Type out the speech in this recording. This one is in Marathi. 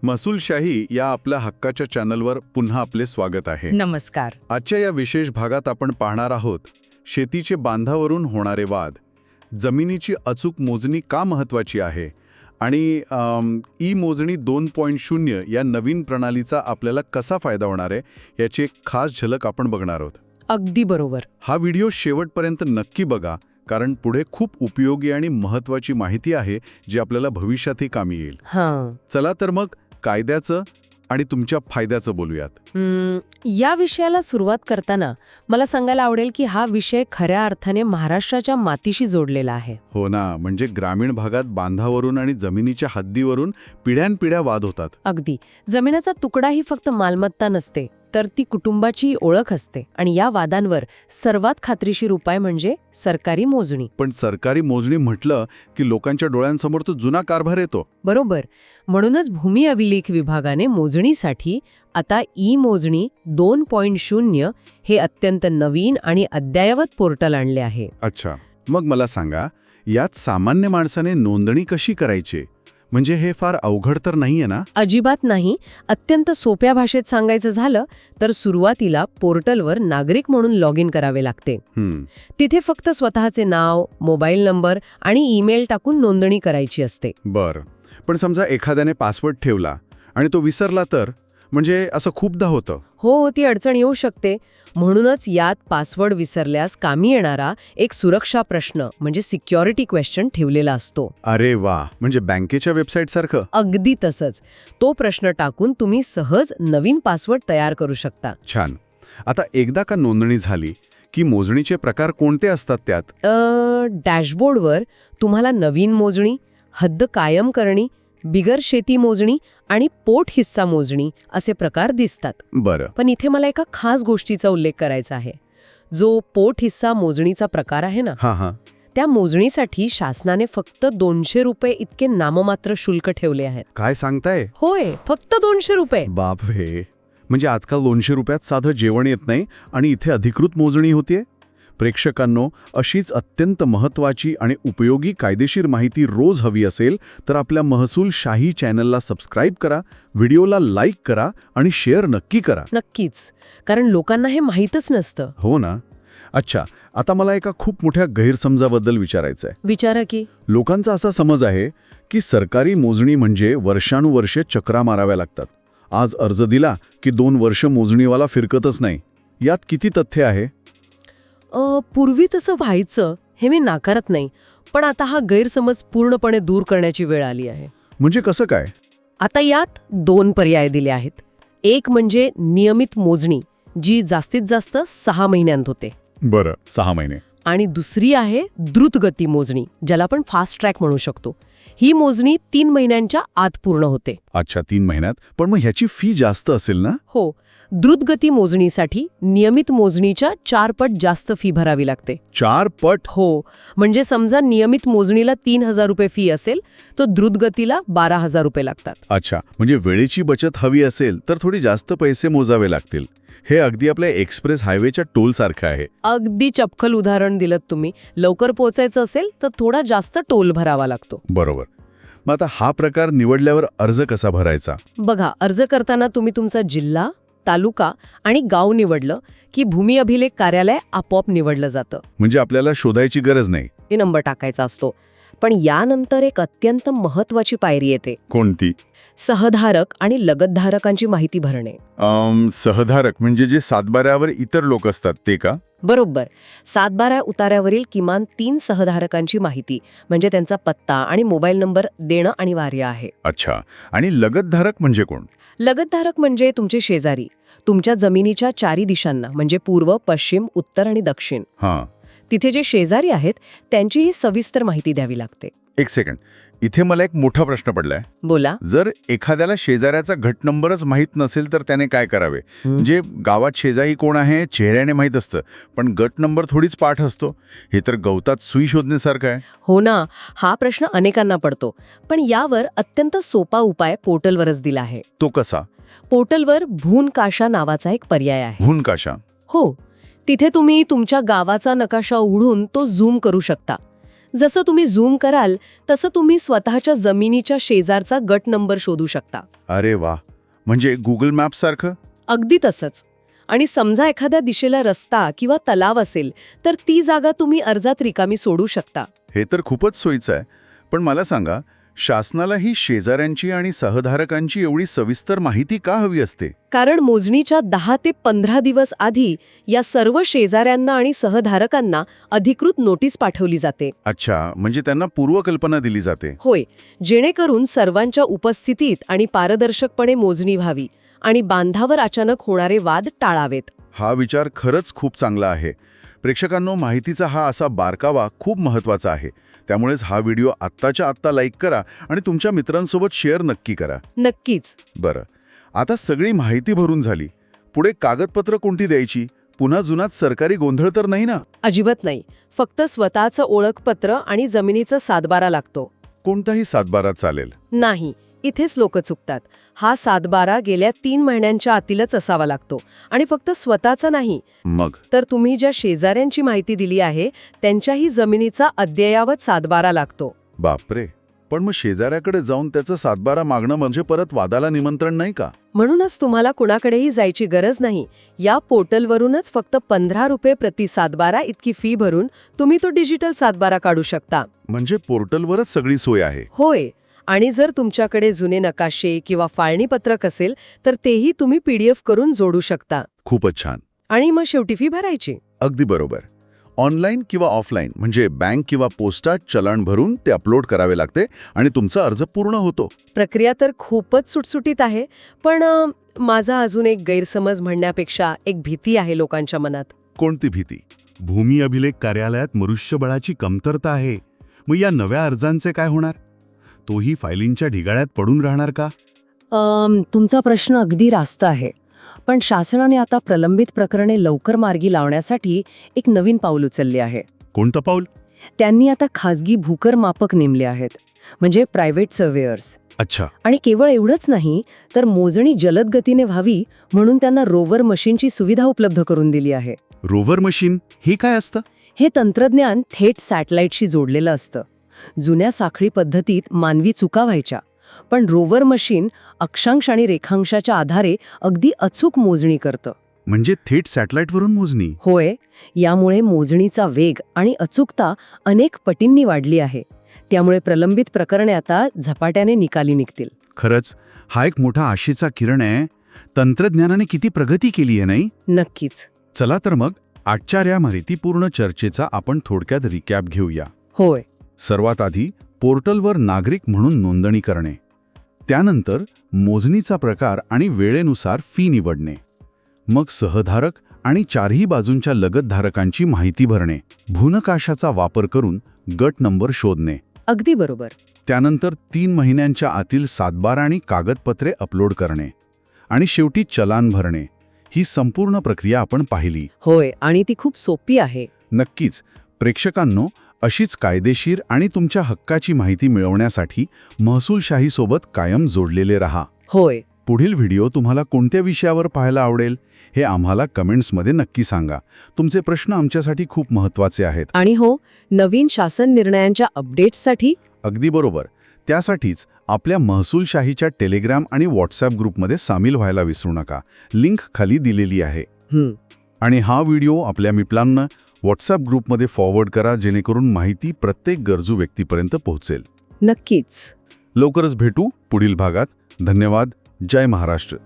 महसूलशाही या आपल्या हक्काच्या चॅनलवर पुन्हा आपले स्वागत आहे. नमस्कार. आजच्या या विशेष भागात आपण पाहणार आहोत शेतीचे बांधावरून होणारे वाद, जमिनीची अचूक मोजणी का महत्त्वाची आहे आणि ई मोजणी 2.0 या नवीन प्रणालीचा आपल्याला कसा फायदा होणार आहे याची एक खास झलक आपण बघणार आहोत. अगदी बरोबर. हा व्हिडिओ शेवटपर्यंत नक्की बघा, कारण पुढे खूप उपयोगी आणि महत्त्वाची माहिती आहे जी आपल्याला भविष्यातही कामी येईल. चला तर मग कायद्याचं आणि तुमच्या फायद्याचं बोलूयात. या विषयाला सुरुवात करताना मला सांगायला आवडेल की हा विषय खऱ्या अर्थाने महाराष्ट्राच्या मातीशी जोडलेला आहे. हो ना, म्हणजे ग्रामीण भागात बांधावरून आणि जमिनीच्या हद्दीवरून पिढ्यानपिढ्या वाद होतात. अगदी. जमिनीचा तुकडा ही फक्त मालमत्ता नसते, तर ती कुटुंबाची ओळख असते. आणि या वादांवर सर्वात खात्रीशीर उपाय म्हणजे सरकारी मोजणी. पण सरकारी मोजणी म्हटलं की लोकांच्या डोळ्यांसमोर तो जुना कारभार येतो. बरोबर. म्हणूनच भूमी अभिलेख विभागाने मोजणीसाठी आता ई मोजणी 2.0 हे अत्यंत नवीन आणि अद्ययावत पोर्टल आणले आहे. अच्छा, मग मला सांगा, यात सामान्य माणसाने नोंदणी कशी करायची? म्हणजे हे फार अवघड तर नाहीये ना? अजिबात नाही. अत्यंत सोप्या भाषेत सांगायचं झालं तर सुरुवातीला पोर्टलवर नागरिक म्हणून लॉग इन करावे लागते. तिथे फक्त स्वतःचे नाव, मोबाईल नंबर आणि ईमेल टाकून नोंदणी करायची असते. बरं, पण समजा एखाद्याने पासवर्ड ठेवला आणि तो विसरला तर? म्हणजे असं खूपदा होतं. हो, ती अडचण येऊ शकते. म्हणूनच यात पासवर्ड विसरल्यास कामी येणारा एक सुरक्षा प्रश्न म्हणजे सिक्युरिटी क्वेश्चन ठेवलेला असतो. अरे वा, म्हणजे बँकेच्या वेबसाईटसारखं? अगदी तसंच. तो प्रश्न टाकून तुम्ही सहज नवीन पासवर्ड तयार करू शकता. छान. आता एकदा का नोंदणी झाली की मोजणीचे प्रकार कोणते असतात त्यात? डॅशबोर्डवर तुम्हाला नवीन मोजणी, हद्द कायम करणी, बिगर शेती मोजणी आणि पोट हिस्सा मोजणी असे प्रकार दिसतात. बरं. पण इथे मला एका खास गोष्टीचा उल्लेख करायचा आहे. जो पोट हिस्सा मोजणीचा प्रकार आहे ना, त्या मोजणीसाठी शासनाने फक्त 200 रुपये इतके नाममात्र शुल्क ठेवले आहेत. काय सांगताय? होय, फक्त 200 रुपये. बापरे, म्हणजे आजकाल 200 रुपयात साधं जेवण येत नाही आणि इथे अधिकृत मोजणी होतीये. प्रेक्षकांनो, अशीच अत्यंत महत्त्वाची आणि उपयोगी कायदेशीर माहिती रोज हवी असेल तर आपल्या महसूलशाही चॅनलला सबस्क्राईब करा, व्हिडिओला लाईक करा आणि शेअर नक्की करा. नक्कीच, कारण लोकांना हे माहीतच नसतं. हो ना. अच्छा, आता मला एका खूप मोठ्या गैरसमजाबद्दल विचारायचं आहे. विचारा की. लोकांचा असा समज आहे की सरकारी मोजणी म्हणजे वर्षानुवर्षे चक्रा माराव्या लागतात. आज अर्ज दिला की 2 वर्ष मोजणीवाला फिरकतच नाही. यात किती तथ्य आहे? पूर्वी तसं व्हायचं हे मी नाकारत नाही, पण आता हा गैरसमज पूर्णपणे दूर करण्याची वेळ आली आहे. म्हणजे कसं काय? आता यात 2 पर्याय दिले आहेत. एक म्हणजे नियमित मोजणी, जी जास्तीत जास्त 6 महिन्यांत होते. बरं, 6 महिने. आणि दुसरी आहे द्रुतगती मोजणी, ज्याला आपण फास्ट ट्रॅक म्हणू शकतो. ही मोजणी 3 महिन्यांच्या आत पूर्ण होते. अच्छा, 3 महिन्यात. पण मग ह्याची फी जास्त असेल ना? हो. द्रुतगती मोजणीसाठी नियमित मोजणीच्या 4 पट जास्त फी भरावी लागते. 4 पट? हो. म्हणजे समजा नियमित मोजणीला 3000 रुपये फी असेल तर द्रुतगतीला 12000 रुपये लागतात. अच्छा, म्हणजे वेळेची बचत हवी असेल तर थोडी जास्त पैसे मोजावे लागतील. हे अगदी आपल्या एक्सप्रेस हायवेच्या टोल सारखं आहे. अगदी चपखल उदाहरण दिलं तुम्ही. लवकर पोहोचायचं असेल तर थोडा जास्त टोल भरावा लागतो. बरोबर. मग आता हा प्रकार निवडल्यावर अर्ज कसा भरायचा? बघा, अर्ज करताना तुम्ही तुमचा जिल्हा, तालुका आणि गाव निवडलं की भूमी अभिलेख कार्यालय आपोआप निवडलं जातं. म्हणजे आपल्याला शोधायची गरज नाही. हे नंबर टाकायचा असतो. पण यानंतर एक अत्यंत महत्त्वाची पायरी येते. कोणती? सहधारक आणि लगतधारकांची माहिती भरणे. सहधारक म्हणजे जे सातबाऱ्यावर इतर लोक असतात ते का? बरोबर. 7/12 उतार्यावरील किमान 3 सहधारकांची माहिती म्हणजे त्यांचा पत्ता आणि मोबाईल नंबर देणं अनिवार्य आहे. अच्छा, आणि लगतधारक म्हणजे कोण? लगतधारक म्हणजे तुमचे शेजारी, तुमच्या जमिनीच्या 4 दिशांना म्हणजे पूर्व, पश्चिम, उत्तर आणि दक्षिण. तिथे जे शेजारी आहेत त्यांचीही सविस्तर माहिती द्यावी लागते. एक सेकंड, इथे मला एक मोठा प्रश्न पडलाय. बोला. जर एखाद्याला शेजाऱ्याचा गट नंबरच माहीत नसेल तर त्याने काय करावे? म्हणजे गावात शेजारी कोण आहे चेहऱ्याने माहीत असतं, पण गट नंबर थोडीच पाठ असतो. हे तर गवतात सुई शोधण्यासारखं आहे. हो ना, हा प्रश्न अनेकांना पडतो. पण यावर अत्यंत सोपा उपाय पोर्टलवरच दिला आहे. तो कसा? पोर्टलवर भूनकाशा नावाचा एक पर्याय आहे. भूनकाशा? हो. तिथे तुम्ही तुमच्या गावाचा नकाशा उघडून तो झूम करू शकता. जसं तुम्ही झूम कराल तसं तुम्ही स्वतःच्या जमिनीच्या शेजारचा गट नंबर शोधू शकता. अरे वा, म्हणजे गुगल मॅप सारखं? अगदी तसंच. आणि समजा एखाद्या दिशेला रस्ता किंवा तलाव असेल तर ती जागा तुम्ही अर्जात रिकामी सोडू शकता. हे तर खूपच सोयीचं आहे. पण मला सांगा, शासनाला ही शेजाऱ्यांची आणि सहधारकांची एवढी सविस्तर माहिती का हवी असते? कारण मोजणीच्या 10 ते 15 दिवस आधी या सर्व शेजाऱ्यांना आणि सहधारकांना अधिकृत नोटीस पाठवली जाते. अच्छा, म्हणजे त्यांना पूर्वकल्पना दिली जाते. होय, जेणेकरून सर्वांच्या उपस्थितीत आणि पारदर्शकपणे मोजणी व्हावी आणि बांधावर अचानक होणारे वाद टाळावेत. हा विचार खरंच खूप चांगला आहे. प्रेक्षकांनो, माहितीचा हा असा बारकावा खूप महत्त्वाचा आहे. त्यामुळेच हा व्हिडिओ आत्ताच्या आत्ता लाईक करा आणि तुमच्या मित्रांसोबत शेअर नक्की करा. नक्कीच. बरं, आता सगळी माहिती भरून झाली. पुढे कागदपत्र कोणती द्यायची? पुन्हा जुनात सरकारी गोंधळ तर नाही ना? अजिबात नाही. फक्त स्वतःचं ओळखपत्र आणि जमिनीचा सातबारा लागतो. कोणताही सातबारा चालेल? नाही, इथेच लोक चुकतात. हा सातबारा गेल्या 3 महिन्यांच्या आतीलच असावा लागतो आणि फक्त स्वतःचा नाही, मग तर तुम्ही ज्या शेजाऱ्यांची माहिती दिली आहे त्यांच्याही जमिनीचा अद्ययावत सातबारा लागतो. बापरे, पण मग शेजाऱ्याकडे जाऊन त्याचा सातबारा मागणं म्हणजे परत वादाला निमंत्रण नाही का? म्हणूनच तुम्हाला कुणाकडेही जायची गरज नाही. या पोर्टलवरूनच फक्त 15 रुपये प्रति सातबारा इतकी फी भरून तुम्ही तो डिजिटल सातबारा काढू शकता. म्हणजे पोर्टलवरच सगळी सोय आहे? होय. आणि जर तुमच्याकडे जुने नकाशे किंवा फाळणी पत्रक असेल तर तेही तुम्ही PDF करून जोडू शकता. खूपच छान. आणि मग शेवटी फी भरायची. अगदी बरोबर. ऑनलाईन किंवा ऑफलाईन, म्हणजे बँक किंवा पोस्टात चलन भरून ते अपलोड करावे लागते आणि तुमचा अर्ज पूर्ण होतो. प्रक्रिया तर खूपच सुटसुटीत आहे. पण माझा अजून एक गैरसमज म्हणण्यापेक्षा एक भीती आहे लोकांच्या मनात. कोणती भीती? भूमी अभिलेख कार्यालयात मनुष्यबळाची कमतरता आहे. मग या नव्या अर्जांचे काय होणार? तोही फायलींच्या ढिगाळ्यात पडून राहणार का? तुमचा प्रश्न अगदी रास्त आहे. पण शासनाने आता प्रलंबित प्रकरणे लवकर मार्गी लावण्यासाठी एक नवीन पाऊल उचलले आहे. कोणतं पाऊल? त्यांनी आता खासगी भूकर मापक नेमले आहेत, म्हणजे प्रायव्हेट सर्वेयर्स. अच्छा. आणि केवळ एवढंच नाही, तर मोजणी जलद गतीने व्हावी म्हणून त्यांना रोवर मशीनची सुविधा उपलब्ध करून दिली आहे. रोवर मशीन हे काय असतं? हे तंत्रज्ञान थेट सॅटेलाईटशी जोडलेलं असतं. जुन्या साखळी पद्धतीत मानवी चुका व्हायच्या, पण रोवर मशीन अक्षांश आणि रेखांशाच्या आधारे अगदी अचूक मोजणी करतं. म्हणजे थेट सॅटेलाईटवरून मोजणी? होय. यामुळे मोजणीचा वेग आणि अचूकता अनेक पटींनी वाढली आहे. त्यामुळे प्रलंबित प्रकरणे आता झपाट्याने निकाली निघतील. खरंच हा एक मोठा आशेचा किरण आहे. तंत्रज्ञानाने किती प्रगती केली आहे, नाही? नक्कीच. चला तर मग आजच्या या माहितीपूर्ण चर्चेचा आपण थोडक्यात रिकॅप घेऊया. होय. सर्वात आधी पोर्टलवर नागरिक म्हणून नोंदणी करणे, त्यानंतर मोजणीचा प्रकार आणि वेळेनुसार फी निवडणे, मग सहधारक आणि चारही बाजूंच्या लगतधारकांची माहिती भरणे, भूनकाशाचा वापर करून गट नंबर शोधणे. अगदी बरोबर. त्यानंतर 3 महिन्यांच्या आतील सातबारा आणि कागदपत्रे अपलोड करणे आणि शेवटी चलान भरणे. ही संपूर्ण प्रक्रिया आपण पाहिली. होय, आणि ती खूप सोपी आहे. नक्कीच. प्रेक्षकांनो, अशीच कायदेशीर आणि तुमच्या हक्काची माहिती मिळवण्यासाठी महसूलशाहीसोबत कायम जोडलेले रहा. होय. पुढील व्हिडिओ तुम्हाला कोणत्या विषयावर पाहायला आवडेल हे आम्हाला कमेंट्समध्ये नक्की सांगा. तुमचे प्रश्न आमच्यासाठी खूप महत्त्वाचे आहेत. आणि हो, नवीन शासन निर्णयांच्या अपडेट्ससाठी अगदी बरोबर. त्यासाठीच आपल्या महसूलशाहीच्या टेलिग्राम आणि व्हॉट्सॲप ग्रुपमध्ये सामील व्हायला विसरू नका. लिंक खाली दिलेली आहे. आणि हा व्हिडिओ आपल्या मित्रांना व्हॉट्सॲप ग्रुपमध्ये फॉरवर्ड करा, जेणेकरून माहिती प्रत्येक गरजू व्यक्तीपर्यंत पोहोचेल. नक्कीच. लवकरच भेटू पुढील भागात. धन्यवाद. जय महाराष्ट्र.